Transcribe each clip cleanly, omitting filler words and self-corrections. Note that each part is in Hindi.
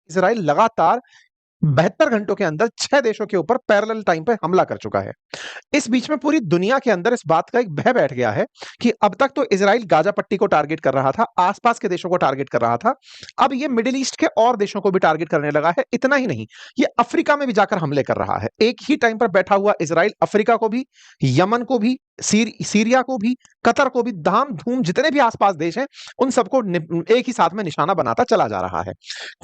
इज़राइल लगातार 72 घंटों के अंदर 6 देशों के ऊपर पैरेलल टाइम पे हमला कर चुका है। इस बीच में पूरी दुनिया के अंदर इस बात का एक भय बैठ गया है कि अब तक तो इज़राइल गाज़ा पट्टी को टारगेट कर रहा था, आस-पास के देशों को टारगेट कर रहा था। अब ये मिडल ईस्ट के और देशों को भी टारगेट करने लगा है। इतना ही नहीं, ये अफ्रीका में भी जाकर हमले कर रहा है। एक ही टाइम पर बैठा हुआ इज़राइल अफ्रीका को भी, यमन को भी, सीरिया को भी, कतर को भी, धाम-धूम जितने भी आस-पास देश हैं, उन सबको एक ही साथ में निशाना बनाता चला जा रहा है।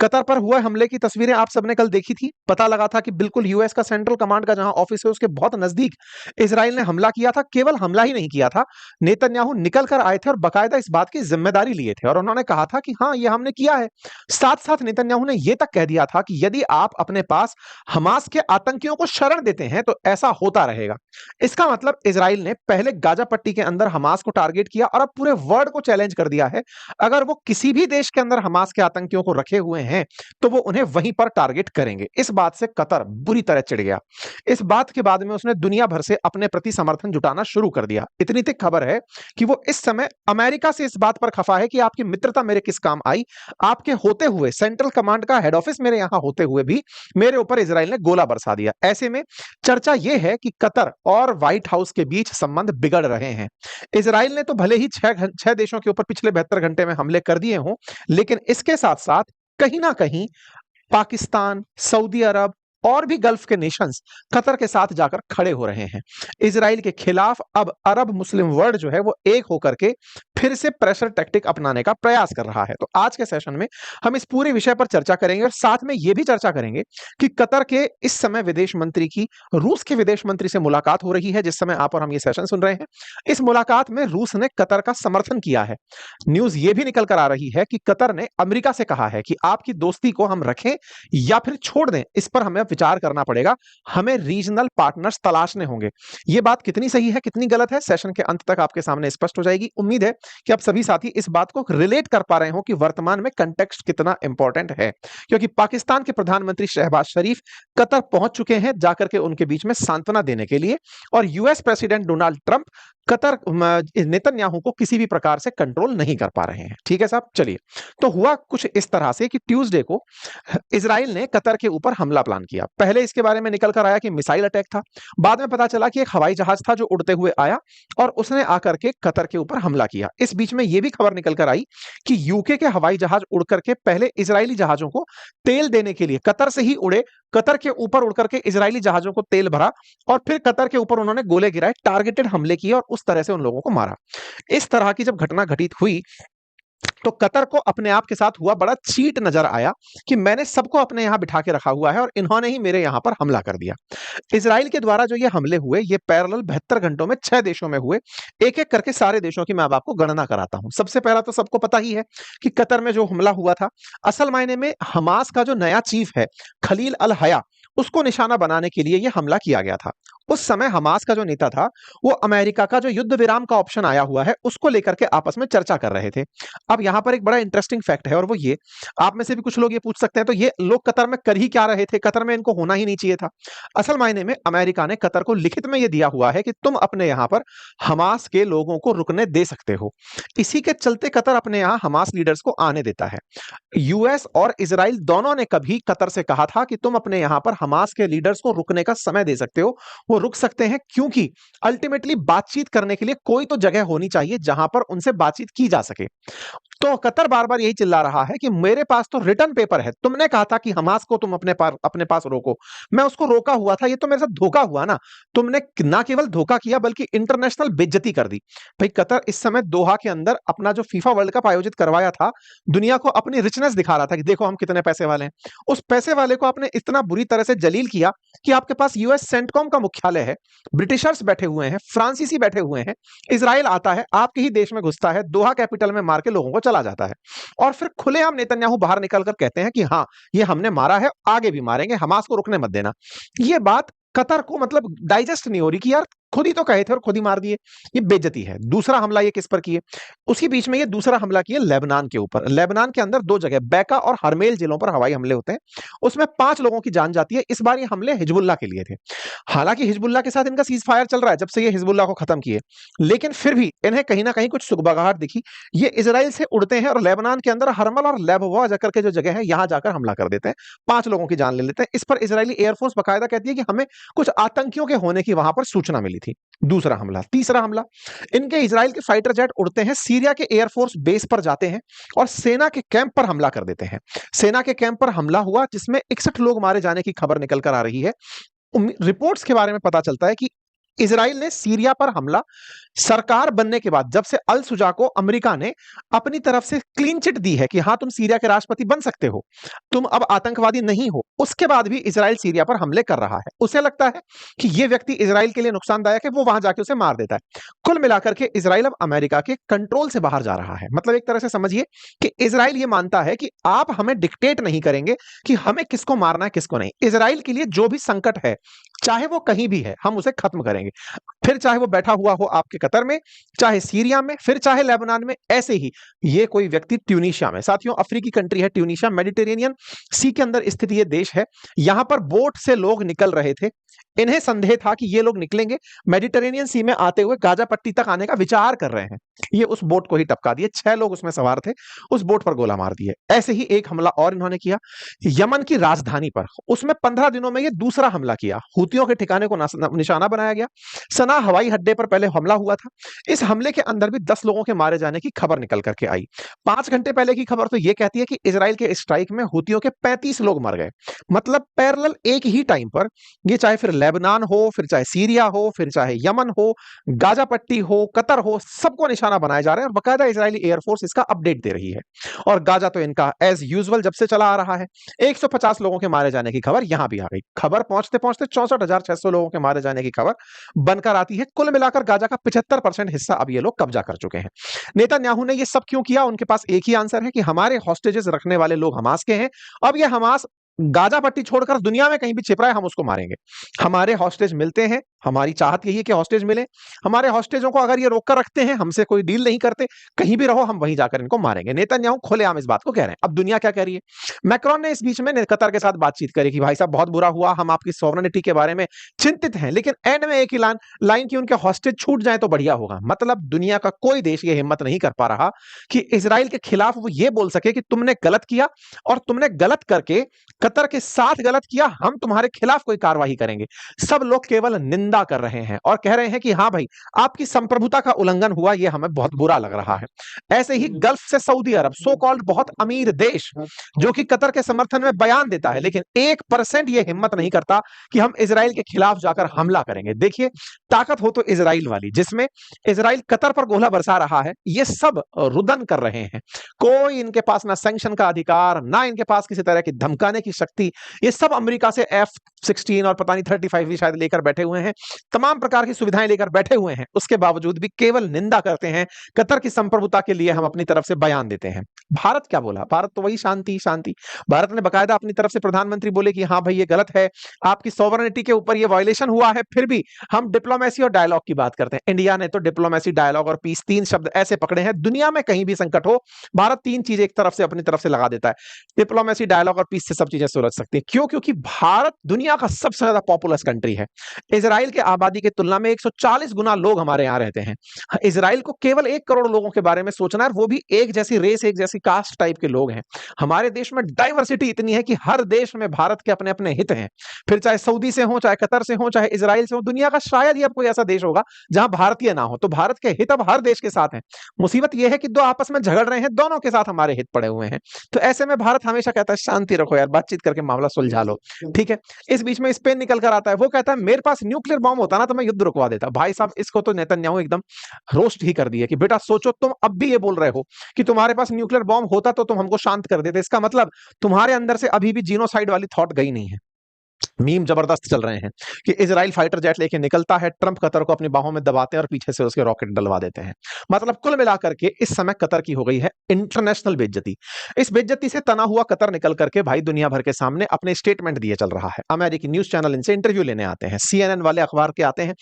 कतर पर हुए हमले की तस्वीरें आप सबने कल देखी थी। पता लगा था कि बिल्कुल यूएस का सेंट्रल कमांड का जहां ऑफिस है उसके बहुत नजदीक इजराइल ने हमला किया था। केवल हमला ही नहीं किया था, नेतन्याहू निकल कर आए थे और बाकायदा इस बात की जिम्मेदारी लिए थे और उन्होंने कहा था कि हाँ, ये हमने किया है। साथ साथ नेतन्याहू ने यह तक कह दिया था कि यदि आप अपने पास हमास के आतंकियों को शरण देते हैं तो ऐसा होता रहेगा। इसका मतलब इजराइल ने पहले गाजा पट्टी के अंदर हमास को टारगेट किया और अब पूरे वर्ल्ड को चैलेंज कर दिया है, अगर वो किसी भी देश के अंदर हमास के आतंकियों को रखे हुए हैं तो वो उन्हें वहीं पर टारगेट करेंगे। इस बात से कतर बुरी तरह चिढ़ गया। इस बात के बाद में उसने दुनिया भर से अपने प्रति समर्थन जुटाना शुरू कर दिया। इतनी तक खबर है कि वो इस समय अमेरिका से इस बात पर खफा है कि आपकी मित्रता मेरे किस काम आई। आपके होते हुए सेंट्रल कमांड का हेड ऑफिस मेरे यहां होते हुए भी मेरे ऊपर इजराइल ने गोला बरसा दिया। ऐसे में चर्चा यह है कि कतर और व्हाइट हाउस के बीच संबंध बिगड़ रहे हैं। इजराइल ने तो भले ही छह देशों के ऊपर पिछले 72 घंटे में हमले कर दिए हों, लेकिन इसके साथ साथ कहीं ना कहीं पाकिस्तान, सऊदी अरब और भी गल्फ के नेशंस कतर के साथ जाकर खड़े हो रहे हैं। इजराइल के खिलाफ अब अरब मुस्लिम वर्ल्ड जो है वो एक होकर के फिर से प्रेशर टैक्टिक अपनाने का प्रयास कर रहा है। तो आज के सेशन में हम इस पूरे विषय पर चर्चा करेंगे और साथ में यह भी चर्चा करेंगे कि कतर के इस समय विदेश मंत्री की रूस के विदेश मंत्री से मुलाकात हो रही है जिस समय आप और हम ये सेशन सुन रहे हैं। इस मुलाकात में रूस ने कतर का समर्थन किया है। न्यूज ये भी निकल कर आ रही है कि कतर ने अमेरिका से कहा है कि आपकी दोस्ती को हम रखें या फिर छोड़ दें, इस पर हमें विचार करना पड़ेगा, हमें रीजनल पार्टनर्स तलाशने होंगे। यह बात कितनी सही है कितनी गलत है, सेशन के अंत तक आपके सामने स्पष्ट हो जाएगी। उम्मीद है कि आप सभी साथी इस बात को रिलेट कर पा रहे हो कि वर्तमान में कंटेक्स्ट कितना इंपॉर्टेंट है, क्योंकि पाकिस्तान के प्रधानमंत्री शहबाज शरीफ कतर पहुंच चुके हैं जाकर के उनके बीच में सांत्वना देने के लिए, और US president Donald Trump Qatar Netanyahu को किसी भी प्रकार से कंट्रोल नहीं कर पा रहे हैं। ठीक है साहब, चलिए। तो हुआ कुछ इस तरह से कि ट्यूसडे को इजराइल ने कतर के ऊपर हमला प्लान किया। पहले इसके बारे में निकल कर आया कि मिसाइल अटैक था, बाद में पता चला कि एक हवाई जहाज था जो उड़ते हुए आया और उसने आकर के कतर के ऊपर हमला किया। इस बीच में यह भी खबर निकल कर आई कि यूके के हवाई जहाज उड़ करके पहले इजरायली जहाजों को तेल देने के लिए कतर से ही उड़े, कतर के ऊपर उड़ करके इजरायली जहाजों को तेल भरा और फिर कतर के ऊपर उन्होंने गोले गिराए, टारगेटेड हमले किए और उस तरह से उन लोगों को मारा। इस तरह की जब घटना घटित हुई तो कतर को अपने आप के साथ हुआ बड़ा चीट नजर आया कि मैंने सबको अपने यहां बिठा के रखा हुआ है और इन्होंने ही मेरे यहां पर हमला कर दिया। इजराइल के द्वारा जो ये हमले हुए ये पैरेलल 72 घंटों में 6 देशों में हुए। एक एक करके सारे देशों की मैं अब आपको गणना कराता हूं। सबसे पहला तो सबको पता ही है कि कतर में जो हमला हुआ था, असल मायने में हमास का जो नया चीफ है खलील अल हया, उसको निशाना बनाने के लिए यह हमला किया गया था। उस समय हमास का जो नेता था वो अमेरिका का जो युद्ध विराम का ऑप्शन आया हुआ है उसको लेकर के आपस में चर्चा कर रहे थे। अब यहां पर एक बड़ा इंटरेस्टिंग फैक्ट है और वो ये, आप में से भी कुछ लोग ये पूछ सकते हैं तो ये लोग कतर में कर ही क्या रहे थे, कतर में इनको होना ही नहीं चाहिए था। असल मायने में अमेरिका ने कतर को लिखित में ये दिया हुआ है कि तुम अपने यहां पर हमास के लोगों को रुकने दे सकते हो। इसी के चलते कतर अपने यहां हमास लीडर्स को आने देता है। यूएस और इजराइल दोनों ने कभी कतर से कहा था कि तुम अपने यहां पर हमास के लीडर्स को रुकने का समय दे सकते हो। वो रुक सकते हैं क्योंकि अल्टीमेटली बातचीत करने के लिए कोई तो जगह होनी चाहिए जहां पर उनसे बातचीत की जा सके। तो कतर बार बार यही चिल्ला रहा है कि मेरे पास तो रिटर्न पेपर है, तुमने कहा था कि हमास को तुम अपने पास रोको, मैं उसको रोका हुआ था, ये तो मेरे साथ धोखा हुआ ना। तुमने ना केवल धोखा किया बल्कि इंटरनेशनल बेइज्जती कर दी। भाई कतर इस समय दोहा के अंदर अपना जो फीफा वर्ल्ड कप आयोजित करवाया था, दुनिया को अपनी रिचनेस दिखा रहा था कि देखो हम कितने पैसे वाले हैं। उस पैसे वाले को आपने इतना बुरी तरह से जलील किया कि आपके पास यूएस सेंटकॉम का मुख्यालय है, ब्रिटिशर्स बैठे हुए हैं, फ्रांसीसी बैठे हुए हैं, इजराइल आता है आपके ही देश में घुसता है, दोहा कैपिटल में मार के लोगों को चला जाता है और फिर खुलेआम नेतन्याहू बाहर निकलकर कहते हैं कि हाँ ये हमने मारा है, आगे भी मारेंगे, हमास को रुकने मत देना। ये बात कतर को मतलब डाइजेस्ट नहीं हो रही कि यार खुद ही तो कहे थे और खुद ही मार दिए। ये बेइज्जती है। दूसरा हमला ये किस पर किए? उसी बीच में ये दूसरा हमला किए लेबनान के ऊपर। लेबनान के अंदर दो जगह बैका और हरमेल जिलों पर हवाई हमले होते हैं, उसमें 5 लोगों की जान जाती है। इस बार ये हमले हिजबुल्लाह के लिए थे। हालांकि हिजबुल्लाह के साथ इनका सीज फायर चल रहा है जब से ये हिजबुल्लाह को खत्म किए, लेकिन फिर भी इन्हें कहीं ना कहीं कुछ सुगबगाहट दिखी। ये इजराइल से उड़ते हैं और लेबनान के अंदर हरमल और लेबवा जाकर के जो जगह है यहां जाकर हमला कर देते हैं, 5 लोगों की जान ले लेते हैं। इस पर इजरायली एयरफोर्स बकायदा कहती है कि हमें कुछ आतंकियों के होने की वहां पर सूचना मिली थी। दूसरा हमला। तीसरा हमला, इनके इजराइल के फाइटर जेट उड़ते हैं, सीरिया के एयरफोर्स बेस पर जाते हैं और सेना के कैंप पर हमला कर देते हैं। सेना के कैंप पर हमला हुआ जिसमें 61 लोग मारे जाने की खबर निकल कर आ रही है। रिपोर्ट्स के बारे में पता चलता है कि इजराइल ने सीरिया पर हमला सरकार बनने के बाद, जब से अल सुजा को अमेरिका ने अपनी तरफ से क्लीन चिट दी है कि हां तुम सीरिया के राष्ट्रपति बन सकते हो, तुम अब आतंकवादी नहीं हो, उसके बाद भी इजराइल सीरिया पर हमले कर रहा है। उसे लगता है कि यह व्यक्ति इजराइल के लिए नुकसानदायक है, वो वहां जाके उसे मार देता है। कुल मिलाकर के इजराइल अब अमेरिका के कंट्रोल से बाहर जा रहा है। मतलब एक तरह से समझिए कि इजराइल यह मानता है कि आप हमें डिक्टेट नहीं करेंगे कि हमें किसको मारना है किसको नहीं। इजराइल के लिए जो भी संकट है, चाहे वो कहीं भी है, हम उसे खत्म करेंगे। फिर चाहे वो बैठा हुआ हो आपके कतर में, चाहे सीरिया में, फिर चाहे लेबनान में। ऐसे ही ये कोई व्यक्ति ट्यूनीशिया में, साथियों अफ्रीकी कंट्री है ट्यूनीशिया, मेडिटेरेनियन सी के अंदर स्थित ये देश है। यहां पर बोट से लोग निकल रहे थे। इन्हें संदेह था कि ये लोग निकलेंगे, मेडिटेरेनियन सी में आते हुए गाजा पट्टी तक आने का विचार कर रहे हैं। ये उस बोट को ही टपका दिए। 6 लोग उसमें सवार थे, उस बोट पर गोला मार दिए। ऐसे ही एक हमला और इन्होंने किया यमन की राजधानी पर। उसमें 15 दिनों में ये दूसरा हमला किया। हूतियों के ठिकाने को निशाना बनाया गया। सना हवाई अड्डे पर पहले हमला हुआ था। इस हमले के अंदर भी 10 लोगों के मारे जाने की खबर निकल करके आई। 5 घंटे पहले की खबर तो यह कहती है कि इजराइल के स्ट्राइक में हूतियों के 35 लोग मर गए। मतलब पैरेलल एक ही टाइम पर, ये चाहे फिर लेबनान हो, फिर चाहे सीरिया हो, फिर चाहे यमन हो, गाजा पट्टी हो, कतर हो, सबको निशाना बनाया जा रहा है और बकायदा इजरायली एयरफोर्स इसका अपडेट दे रही है। और गाजा तो इनका एज यूजुअल जब से चला आ रहा है। 150 लोगों के मारे जाने की खबर यहां भी आ गई। खबर पहुंचते पहुंचते 64,600 लोगों के मारे जाने की खबर बनकर आती है। कुल मिलाकर गाजा का 75% हिस्सा अब ये लोग कब्जा कर चुके हैं। नेतन्याहू ने ये सब क्यों किया? उनके पास एक ही आंसर है कि हमारे हॉस्टेजेस रखने वाले लोग हमास के हैं। अब ये हमास गाजा पट्टी छोड़कर दुनिया में कहीं भी छिप रहा है, हम उसको मारेंगे। हमारे हॉस्टेज मिलते हैं, हमारी चाहत यही है कि हॉस्टेज मिले। हमारे हॉस्टेजों को अगर ये रोक कर रखते हैं, हमसे कोई डील नहीं करते, कहीं भी रहो, हम वहीं जाकर इनको मारेंगे। नेतन्याहू खुलेआम इस बात को कह रहे हैं। अब दुनिया क्या कह रही है? मैक्रोन ने इस बीच में कतर के साथ बातचीत करी कि भाई साहब बहुत बुरा हुआ, हम आपकी सॉवरेनिटी के बारे में चिंतित हैं, लेकिन एंड में एक ही लाइन की उनके हॉस्टेज छूट जाए तो बढ़िया होगा। मतलब दुनिया का कोई देश ये हिम्मत नहीं कर पा रहा कि इजराइल के खिलाफ वो ये बोल सके कि तुमने गलत किया और तुमने गलत करके कतर के साथ गलत किया, हम तुम्हारे खिलाफ कोई कार्रवाई करेंगे। सब लोग केवल निंदा कर रहे हैं और कह रहे हैं कि हां भाई आपकी संप्रभुता का उल्लंघन हुआ, यह हमें बहुत बुरा लग रहा है। ऐसे ही गल्फ से सऊदी अरब, सो कॉल्ड बहुत अमीर देश, जो कि कतर के समर्थन में बयान देता है, लेकिन 1% यह हिम्मत नहीं करता कि हम इजराइल के खिलाफ जाकर हमला करेंगे। देखिए ताकत हो तो इजराइल वाली, जिसमें इजराइल कतर पर गोला बरसा रहा है, ये सब रुदन कर रहे हैं। कोई इनके पास ना सैंक्शन का अधिकार, ना इनके पास किसी तरह की धमकाने की शक्ति। ये सब अमेरिका से F-16 और पता नहीं 35 भी शायद लेकर बैठे हुए हैं, तमाम प्रकार की सुविधाएं लेकर बैठे हुए हैं। उसके बावजूद भी केवल निंदा करते हैं। कतर की संप्रभुता के लिए हम अपनी तरफ से बयान देते हैं। भारत क्या बोला? भारत तो वही शांति शांति। भारत ने बकायदा अपनी तरफ से प्रधानमंत्री बोले कि हाँ भाई ये गलत है, आपकी सॉवरेनिटी के ऊपर ये वायलेशन हुआ है, फिर भी हम डिप्लोमेसी और डायलॉग की बात करते हैं। इंडिया ने तो डिप्लोमेसी, डायलॉग और पीस, 3 शब्द ऐसे पकड़े हैं, दुनिया में कहीं भी संकट हो, भारत 3 चीजें एक तरफ से अपनी तरफ से लगा देता है। डिप्लोमेसी, डायलॉग और पीस से सब चीजें सुलझ सकती है। क्यों? क्योंकि भारत दुनिया का सबसे ज्यादा पॉपुलस कंट्री है। इजराइल के आबादी की तुलना में 140 गुना लोग हमारे यहां रहते हैं। इजराइल को केवल 1 करोड़ लोगों के बारे में सोचना है, वो भी एक जैसी रेस, एक जैसी कास्ट टाइप के लोग हैं। हमारे देश में डाइवर्सिटी इतनी है कि हर देश में भारत के अपने अपने हित हैं। फिर चाहे सऊदी से हो, चाहे कतर से हो, चाहे इजराइल से हो, दुनिया का शायद ही अब कोई ऐसा देश होगा जहां भारतीय ना हो। तो भारत के हित अब हर देश के साथ हैं। मुसीबत यह है कि दो आपस में झगड़ रहे हैं, दोनों के साथ हमारे हित पड़े हुए हैं। तो ऐसे में भारत हमेशा कहता है शांति रखो यार, बातचीत करके मामला सुलझा लो, ठीक है। इस बीच में स्पेन निकल कर आता है, वो कहता है मेरे पास न्यूक्लियर बॉम्ब होता ना तो मैं युद्ध रुकवा देता। भाई साहब इसको तो नेतन्याहू एकदम रोस्ट ही कर दिया कि बेटा सोचो, तुम अब भी ये बोल रहे हो कि तुम्हारे पास न्यूक्लियर बॉम्ब होता तो तुम हमको शांत कर देते। इसका मतलब तुम्हारे अंदर से अभी भी जीनोसाइड वाली थॉट गई नहीं है। मीम जबरदस्त चल रहे हैं कि इजराइल फाइटर जेट लेके निकलता है, ट्रंप कतर को अपनी बाहों में दबाते हैं और पीछे से उसके रॉकेट डलवा देते हैं। मतलब कुल मिलाकर के इस समय कतर की हो गई है इंटरनेशनल बेइज्जती। इस बेइज्जती से तना हुआ कतर निकल करके भाई दुनिया भर के सामने अपने स्टेटमेंट दिए चल रहा है। अमेरिकी न्यूज चैनल इनसे इंटरव्यू लेने आते हैं, सीएनएन वाले अखबार के आते हैं,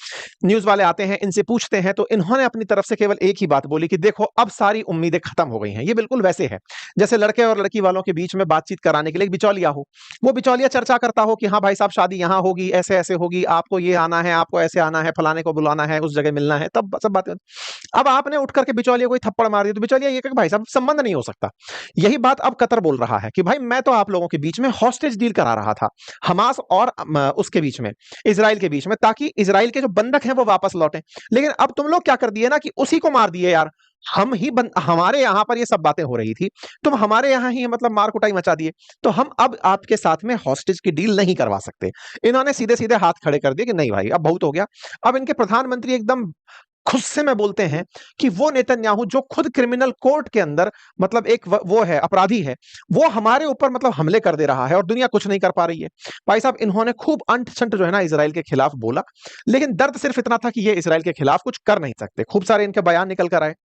न्यूज वाले आते हैं, इनसे पूछते हैं, तो इन्होंने अपनी तरफ से केवल एक ही बात बोली कि देखो अब सारी उम्मीदें खत्म हो गई हैं। ये बिल्कुल वैसे है जैसे लड़के और लड़की वालों के बीच में बातचीत कराने के लिए एक बिचौलिया हो, वो बिचौलिया चर्चा करता हो कि हाँ भाई साहब शादी यहाँ होगी, ऐसे ऐसे होगी, आपको ये आना है, आपको ऐसे आना है, फलाने को बुलाना है, उस जगह मिलना है, तब सब बातें। अब आपने उठ करके बिचौलिया कोई थप्पड़ मार दिया तो बिचौलिया ये कहे भाई साहब संबंध नहीं हो सकता। यही बात अब कतर बोल रहा है कि भाई मैं तो आप लोगों के बीच में हॉस्टेज डील करा रहा था, हमास और उसके बीच में, इसराइल के बीच में, ताकि इसराइल के जो बंधक हैं वो वापस लौटे। लेकिन अब तुम लोग क्या कर दिए ना कि उसी को मार दिए यार। हमारे यहां पर ये सब बातें हो रही थी, तुम हमारे यहां ही मतलब मार कुटाई मचा दिए, तो हम अब आपके साथ में हॉस्टेज की डील नहीं करवा सकते। इन्होंने सीधे सीधे हाथ खड़े कर दिए कि नहीं भाई अब बहुत हो गया। अब इनके प्रधानमंत्री एकदम गुस्से में बोलते हैं कि वो नेतन्याहू जो खुद क्रिमिनल कोर्ट के अंदर मतलब एक वो है, अपराधी है, वो हमारे ऊपर मतलब हमले कर दे रहा है और दुनिया कुछ नहीं कर पा रही है। भाई साहब इन्होंने खूब अंट शंट जो है ना इसराइल के खिलाफ बोला, लेकिन दर्द सिर्फ इतना था कि ये इसराइल के खिलाफ कुछ कर नहीं सकते। खूब सारे इनके बयान निकल कर आए।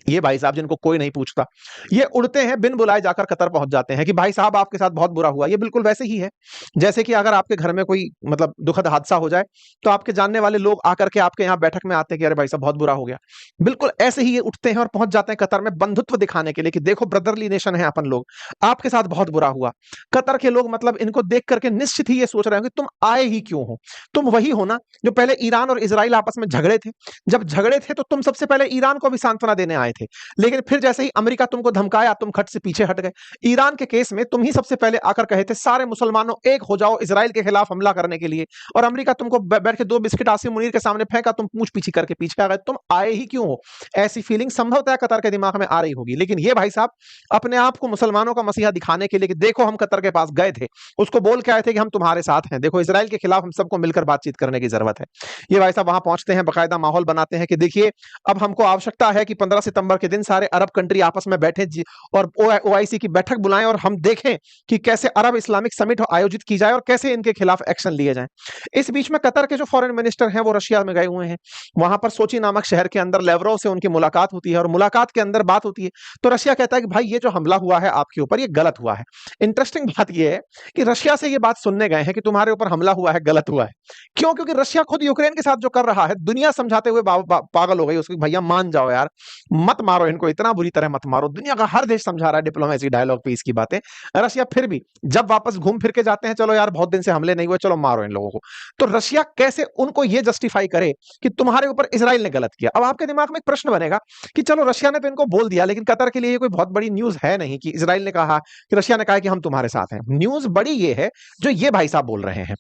ये भाई साहब जिनको कोई नहीं पूछता, ये उड़ते हैं बिन बुलाए जाकर कतर पहुंच जाते हैं कि भाई साहब आपके साथ बहुत बुरा हुआ। ये बिल्कुल वैसे ही है जैसे कि अगर आपके घर में कोई मतलब दुखद हादसा हो जाए तो आपके जानने वाले लोग आकर के आपके यहाँ बैठक में आते हैं कि अरे भाई साहब बहुत बुरा हो गया। बिल्कुल ऐसे ही ये उठते हैं और पहुंच जाते हैं कतर में बंधुत्व दिखाने के लिए कि देखो ब्रदरली नेशन है अपन लोग, आपके साथ बहुत बुरा हुआ। कतर के लोग मतलब इनको देख करके निश्चित ही ये सोच रहे हो कि तुम आए ही क्यों हो। तुम वही हो ना जो पहले ईरान और इसराइल आपस में झगड़े थे। जब झगड़े थे तो तुम सबसे पहले ईरान को भी सांत्वना देने आए थे, लेकिन फिर जैसे ही अमेरिका तुमको धमकाया तुम खट से पीछे हट गए। ईरान के केस में तुम ही सबसे पहले आकर कहे थे सारे मुसलमानों एक हो जाओ इसराइल के खिलाफ हमला करने के लिए, और अमेरिका तुमको बैठ के 2 बिस्किट आसिम मुनीर के सामने फेंका, तुम पूछ पीछे करके पीछे आ गए। तुम आए ही क्यों हो? ऐसी फीलिंग संभवतः कतर के दिमाग में आ रही होगी। लेकिन ये भाई साहब अपने आप को मुसलमानों का मसीहा दिखाने के लिए कि देखो हम कतर के पास गए थे, उसको बोल के आए थे कि हम तुम्हारे साथ हैं, देखो इसराइल के खिलाफ हम सबको मिलकर बातचीत करने की जरूरत है। ये भाई साहब वहां पहुंचते हैं, बाकायदा माहौल बनाते हैं कि देखिए अब हमको आवश्यकता है कि 15 सितंबर के दिन सारे अरब कंट्री आपस में बैठे और ओआईसी की बैठक बुलाएं और हम देखें कि कैसे अरब इस्लामिक समिट आयोजित की जाए और कैसे इनके खिलाफ एक्शन लिए जाएं। इस बीच में कतर के जो फॉरेन मिनिस्टर हैं वो रशिया में गए हुए हैं। वहां पर सोची नामक शहर के अंदर लेवरोव से उनकी मुलाकात होती है और मुलाकात के अंदर बात होती है तो रशिया कहता है कि भाई ये जो हमला हुआ है आपके ऊपर ये गलत हुआ है। इंटरेस्टिंग बात ये है कि रशिया से ये बात सुनने गए हैं कि तुम्हारे ऊपर हमला हुआ है, गलत हुआ है। क्यों? क्योंकि रशिया खुद यूक्रेन के साथ जो कर रहा है दुनिया समझाते हुए पागल हो गई उसकी, भैया मान जाओ यार, मत मारो इनको, इतना बुरी तरह मत मारो। दुनिया का हर देश समझा रहा है डिप्लोमेसी डायलॉग पीस की बातें, रशिया फिर भी जब वापस घूम फिर के जाते हैं चलो यार बहुत दिन से हमले नहीं हुए, चलो मारो इन लोगों को। तो रशिया कैसे उनको ये जस्टिफाई करे कि तुम्हारे ऊपर इसराइल ने गलत किया। अब आपके दिमाग में एक प्रश्न बनेगा कि चलो रशिया ने तो इनको बोल दिया, लेकिन कतर के लिए ये कोई बहुत बड़ी न्यूज है नहीं कि इसराइल ने कहा कि रशिया ने कहा कि हम तुम्हारे साथ हैं। न्यूज बड़ी ये है जो ये भाई साहब बोल रहे हैं,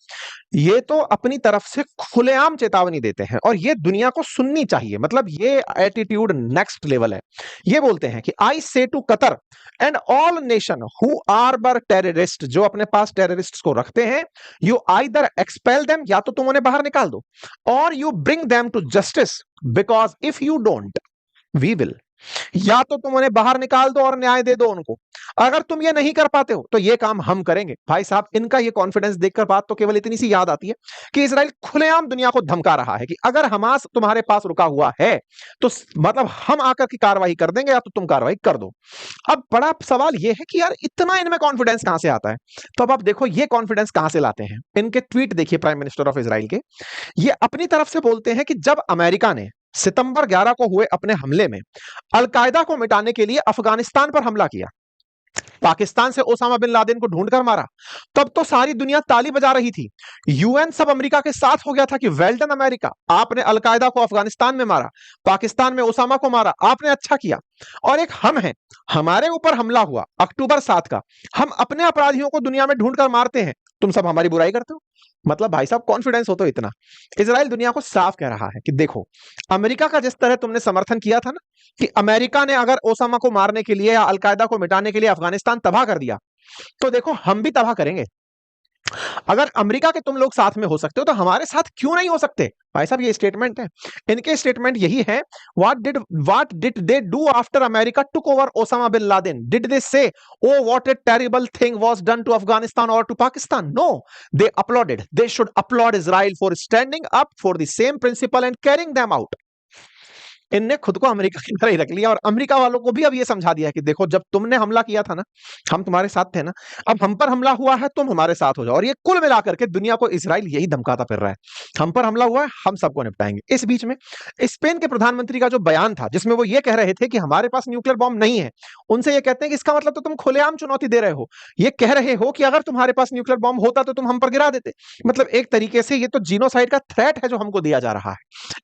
ये तो अपनी तरफ से खुलेआम चेतावनी देते हैं और ये दुनिया को सुननी चाहिए। मतलब ये एटीट्यूड नेक्स्ट लेवल है। ये बोलते हैं कि I say to Qatar and all nation who are bar terrorist, जो अपने पास टेररिस्ट को रखते हैं, यू आइदर एक्सपेल देम, या तो तुम उन्हें बाहर निकाल दो, और you bring them to justice, because if you don't we will. या तो तुम उन्हें बाहर निकाल दो और न्याय दे दो उनको, अगर तुम ये नहीं कर पाते हो तो ये काम हम करेंगे। भाई साहब इनका ये कॉन्फिडेंस देखकर बात तो केवल इतनी सी याद आती है कि इसराइल खुलेआम दुनिया को धमका रहा है कि अगर हमास तुम्हारे पास रुका हुआ है तो मतलब हम आकर की कार्रवाई कर देंगे, या तो तुम कार्रवाई कर दो। अब बड़ा सवाल यह है कि यार इतना इनमें कॉन्फिडेंस कहां से आता है? तो अब आप देखो ये कॉन्फिडेंस कहां से लाते हैं। इनके ट्वीट देखिए प्राइम मिनिस्टर ऑफ इसराइल के, ये अपनी तरफ से बोलते हैं कि जब अमेरिका ने सितंबर 11 को हुए अपने हमले में अलकायदा को मिटाने के लिए अफगानिस्तान पर हमला किया, पाकिस्तान से ओसामा बिन लादेन को ढूंढकर मारा, तब तो सारी दुनिया ताली बजा रही थी। यूएन सब अमेरिका के साथ हो गया था कि वेल डन अमेरिका, आपने अलकायदा को अफगानिस्तान में मारा, पाकिस्तान में ओसामा को मारा, आपने अच्छा किया। और एक हम हैं, हमारे ऊपर हमला हुआ अक्टूबर 7 का, हम अपने अपराधियों को दुनिया में ढूंढकर मारते हैं, तुम सब हमारी बुराई करते हो। मतलब भाई साहब कॉन्फिडेंस हो तो इतना। इसराइल दुनिया को साफ कह रहा है कि देखो अमेरिका का जिस तरह तुमने समर्थन किया था ना कि अमेरिका ने अगर ओसामा को मारने के लिए या अलकायदा को मिटाने के लिए अफगानिस्तान तबाह कर दिया, तो देखो हम भी तबाह करेंगे। अगर अमेरिका के तुम लोग साथ में हो सकते हो तो हमारे साथ क्यों नहीं हो सकते? भाई साहब ये स्टेटमेंट है, इनके स्टेटमेंट यही है। What did they do after America took over Osama bin Laden? Did they say oh what a terrible thing was done to Afghanistan और to Pakistan? No, they applauded, they should applaud Israel for standing up for the same principle and carrying them out. इनने खुद को अमेरिका की तरह ही रख लिया और अमेरिका वालों को भी अब ये समझा दिया कि देखो जब तुमने हमला किया था ना, हम तुम्हारे साथ थे ना, अब हम पर हमला हुआ है, तुम हमारे साथ हो जाओ। और ये कुल मिलाकर के दुनिया को इजराइल यही धमकाता फिर रहा है, हम पर हमला हुआ है, हम सबको निपटाएंगे। इस बीच में स्पेन के प्रधानमंत्री का जो बयान था जिसमें वो ये कह रहे थे कि हमारे पास न्यूक्लियर बॉम्ब नहीं है, उनसे ये कहते हैं कि इसका मतलब तो तुम खुलेआम चुनौती दे रहे हो, ये कह रहे हो कि अगर तुम्हारे पास न्यूक्लियर बॉम्ब होता तो तुम हम पर गिरा देते। मतलब एक तरीके से ये तो जीनोसाइड का थ्रेट है जो हमको दिया जा रहा है।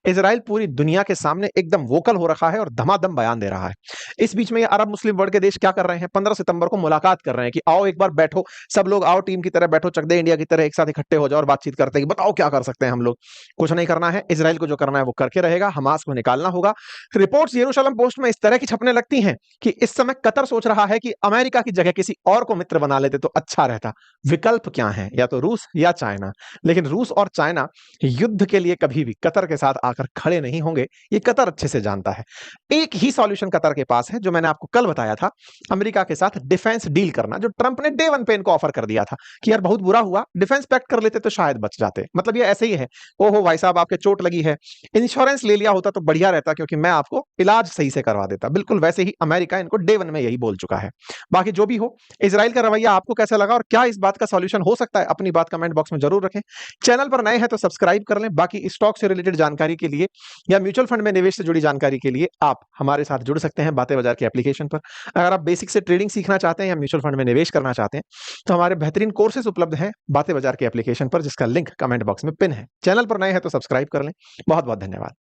इजराइल पूरी दुनिया के सामने एकदम वोकल हो रखा है और धमाधम बयान दे रहा है। इस बीच में ये अरब मुस्लिम वर्ल्ड के देश क्या कर रहे हैं? 15 सितंबर को मुलाकात कर रहे हैं कि आओ एक बार बैठो, सब लोग आओ, टीम की तरह बैठो, चक दे इंडिया की तरह एक साथ इकट्ठे हो जाओ और बातचीत करते हैं कि बताओ क्या कर सकते हैं हम लोग। कुछ नहीं करना है, इजराइल को जो करना है वो करके रहेगा, हमास को निकालना होगा। रिपोर्ट्स यरूशलेम पोस्ट में इस तरह की छपने लगती हैं कि इस समय कतर सोच रहा है कि अमेरिका की जगह किसी और को मित्र बना लेते तो अच्छा रहता। विकल्प क्या है? या तो रूस या चाइना। लेकिन रूस और चाइना युद्ध के लिए कभी भी कतर के साथ आकर खड़े नहीं होंगे, ये कतर अच्छे से जानता है। एक ही सॉल्यूशन कतर के पास है जो मैंने आपको कल बताया था, अमेरिका के साथ डिफेंस डील करना, जो ट्रंप ने डे वन पे इनको ऑफर कर दिया था कि यार बहुत बुरा हुआ, डिफेंस पैक्ट कर लेते तो शायद बच जाते। मतलब ये ऐसे ही है, ओहो भाई साहब आपके चोट लगी है, इंश्योरेंस ले लिया होता तो बढ़िया रहता क्योंकि मैं आपको इलाज सही से करवा देता। बिल्कुल वैसे ही अमेरिका इनको डे वन में यही बोल चुका है। बाकी जो भी हो, इजराइल का रवैया आपको कैसा लगा और क्या इस बात का सॉल्यूशन हो सकता है, अपनी बात कमेंट बॉक्स में जरूर रखें। चैनल पर नए हैं तो सब्सक्राइब कर लें। बाकी स्टॉक से रिलेटेड जानकारी के लिए या म्यूचुअल फंड में निवेश से जुड़ी जानकारी के लिए आप हमारे साथ जुड़ सकते हैं बातें बाजार के एप्लीकेशन पर। अगर आप बेसिक से ट्रेडिंग सीखना चाहते हैं या म्यूचुअल फंड में निवेश करना चाहते हैं तो हमारे बेहतरीन कोर्सेज उपलब्ध हैं बातें बाजार के एप्लीकेशन पर, जिसका लिंक कमेंट बॉक्स में पिन है। चैनल पर नए हैं तो सब्सक्राइब कर लें। बहुत बहुत धन्यवाद।